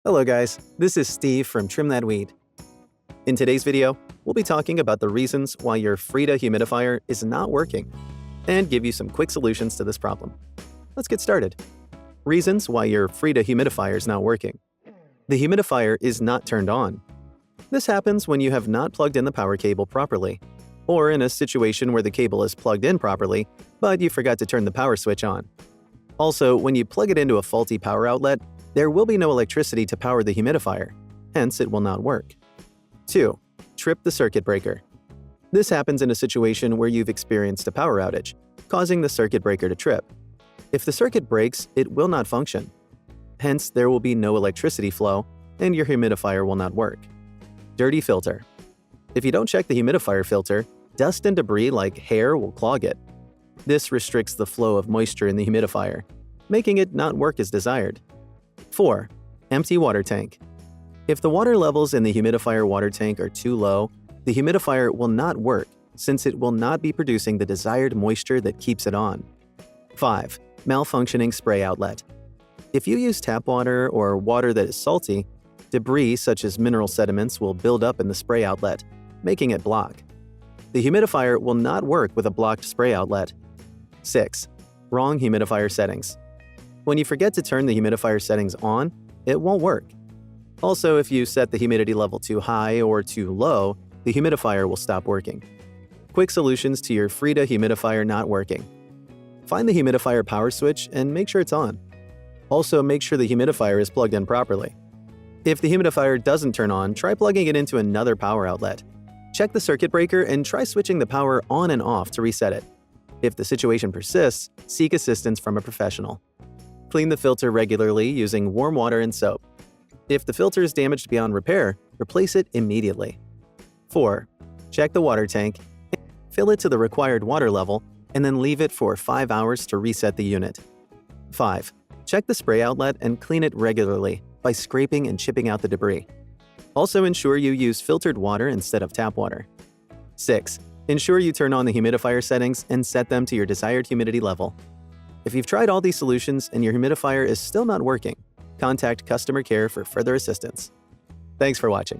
Hello guys, this is Steve from Trim That Weed. In today's video, we'll be talking about the reasons why your Frida humidifier is not working and give you some quick solutions to this problem. Let's get started. Reasons why your Frida humidifier is not working. The humidifier is not turned on. This happens when you have not plugged in the power cable properly, or in a situation where the cable is plugged in properly, but you forgot to turn the power switch on. Also, when you plug it into a faulty power outlet, there will be no electricity to power the humidifier, hence it will not work. 2. Trip the circuit breaker. This happens in a situation where you've experienced a power outage, causing the circuit breaker to trip. If the circuit breaks, it will not function. Hence, there will be no electricity flow, and your humidifier will not work. Dirty filter. If you don't check the humidifier filter, dust and debris like hair will clog it. This restricts the flow of moisture in the humidifier, making it not work as desired. 4. Empty water tank. If the water levels in the humidifier water tank are too low, the humidifier will not work since it will not be producing the desired moisture that keeps it on. 5. Malfunctioning spray outlet. If you use tap water or water that is salty, debris such as mineral sediments will build up in the spray outlet, making it block. The humidifier will not work with a blocked spray outlet. 6. Wrong humidifier settings. When you forget to turn the humidifier settings on, it won't work. Also, if you set the humidity level too high or too low, the humidifier will stop working. Quick solutions to your Frida humidifier not working. Find the humidifier power switch and make sure it's on. Also, make sure the humidifier is plugged in properly. If the humidifier doesn't turn on, try plugging it into another power outlet. Check the circuit breaker and try switching the power on and off to reset it. If the situation persists, seek assistance from a professional. Clean the filter regularly using warm water and soap. If the filter is damaged beyond repair, replace it immediately. 4. Check the water tank, fill it to the required water level, and then leave it for 5 hours to reset the unit. 5. Check the spray outlet and clean it regularly by scraping and chipping out the debris. Also ensure you use filtered water instead of tap water. 6. Ensure you turn on the humidifier settings and set them to your desired humidity level. If you've tried all these solutions and your humidifier is still not working, contact customer care for further assistance. Thanks for watching.